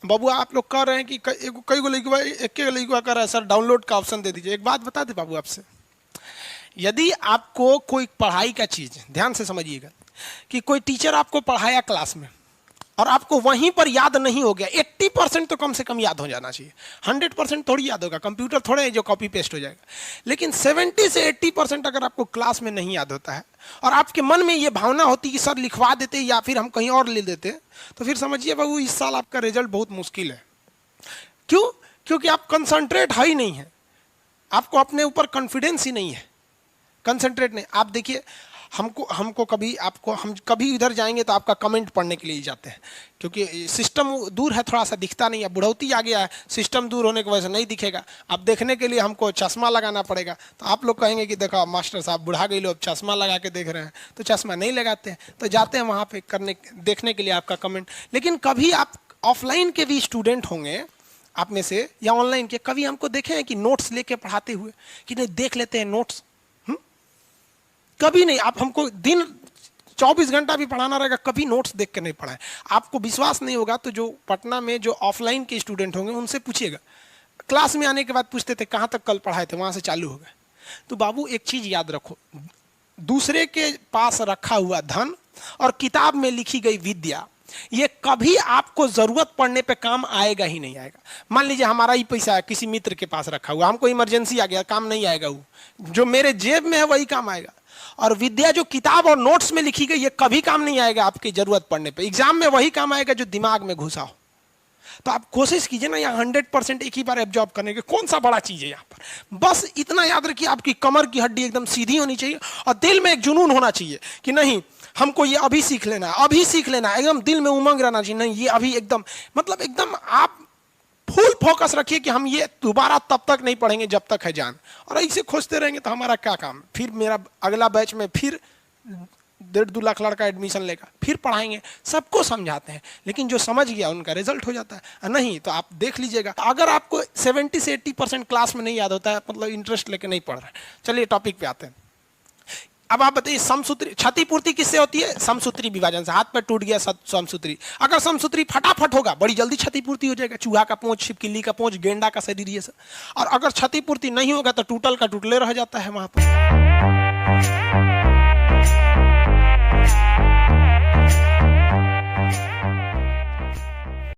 बाबू आप लोग कह रहे हैं कि कई गो लड़का एक लड़का कह रहा है सर डाउनलोड का ऑप्शन दे दीजिए। एक बात बता दे बाबू आपसे, यदि आपको कोई पढ़ाई का चीज, ध्यान से समझिएगा, कि कोई टीचर आपको पढ़ाया क्लास में और आपको वहीं पर याद नहीं हो गया, 80% तो कम से कम याद हो जाना चाहिए। 100% थोड़ी याद होगा, कंप्यूटर थोड़े है जो कॉपी पेस्ट हो जाएगा। लेकिन 70 से 80% अगर आपको क्लास में नहीं याद होता है और आपके मन में ये भावना होती कि सर लिखवा देते या फिर हम कहीं और ले देते, तो फिर समझिए बाबू इस साल आपका रिजल्ट बहुत मुश्किल है। क्यों? क्योंकि आप कंसंट्रेट है ही नहीं है, आपको अपने ऊपर कॉन्फिडेंस ही नहीं है, कंसंट्रेट नहीं। आप देखिए हमको कभी हम कभी इधर जाएंगे तो आपका कमेंट पढ़ने के लिए ही जाते हैं, क्योंकि सिस्टम दूर है, थोड़ा सा दिखता नहीं है, बुढ़ौती आ गया है, सिस्टम दूर होने की वजह से नहीं दिखेगा। अब देखने के लिए हमको चश्मा लगाना पड़ेगा। तो आप लोग कहेंगे कि देखो मास्टर साहब बुढ़ा गए लोग चश्मा लगा के देख रहे हैं, तो चश्मा नहीं लगाते हैं, तो जाते हैं वहाँ पे देखने के लिए आपका कमेंट। लेकिन कभी आप ऑफलाइन के भी स्टूडेंट होंगे आप में से या ऑनलाइन के, कभी हमको देखे हैं कि नोट्स लेके पढ़ाते हुए कि नहीं देख लेते हैं नोट्स? कभी नहीं। आप हमको दिन 24 घंटा भी पढ़ाना रहेगा, कभी नोट्स देख के नहीं पढ़ाए। आपको विश्वास नहीं होगा तो जो पटना में जो ऑफलाइन के स्टूडेंट होंगे उनसे पूछिएगा, क्लास में आने के बाद पूछते थे कहाँ तक कल पढ़ाए थे, वहां से चालू हो गए। तो बाबू एक चीज याद रखो, दूसरे के पास रखा हुआ धन और किताब में लिखी गई विद्या, ये कभी आपको जरूरत पड़ने पे काम आएगा ही नहीं आएगा। मान लीजिए हमारा ही पैसा है किसी मित्र के पास रखा हुआ, हमको इमरजेंसी आ गया, काम नहीं आएगा। वो जो मेरे जेब में है वही काम आएगा। और विद्या जो किताब और नोट्स में लिखी गई ये कभी काम नहीं आएगा आपकी जरूरत पड़ने पे। एग्जाम में वही काम आएगा जो दिमाग में घुसा हो। तो आप कोशिश कीजिए ना यहाँ 100% एक ही बार एब्जॉर्ब करने के। कौन सा बड़ा चीज है यहाँ पर, बस इतना याद रखिए आपकी कमर की हड्डी एकदम सीधी होनी चाहिए और दिल में एक जुनून होना चाहिए कि नहीं हमको ये अभी सीख लेना है, अभी सीख लेना है। एकदम दिल में उमंग रहना चाहिए, नहीं ये अभी एकदम, मतलब एकदम आप फुल फोकस रखिए कि हम ये दोबारा तब तक नहीं पढ़ेंगे जब तक है जान। और ऐसे खोजते रहेंगे तो हमारा क्या काम। फिर मेरा अगला बैच में फिर 1.5-2 लाख लड़का एडमिशन लेगा, फिर पढ़ाएंगे, सबको समझाते हैं, लेकिन जो समझ गया उनका रिजल्ट हो जाता है। नहीं तो आप देख लीजिएगा, अगर आपको 70 से 80% क्लास में नहीं याद होता है, मतलब इंटरेस्ट लेके नहीं पढ़ रहे। चलिए टॉपिक पे आते हैं। अब आप बताइए समसूत्री क्षतिपूर्ति किससे होती है? समसूत्री विभाजन से। हाथ पे टूट गया समसूत्री, अगर समसूत्री फटाफट होगा बड़ी जल्दी क्षतिपूर्ति हो जाएगा। चूहा का पूंछ, छिपकली का पूंछ, गेंडा का शरीर, ये सब। और अगर क्षतिपूर्ति नहीं होगा तो टूटल का टूटले रह जाता है वहां पर।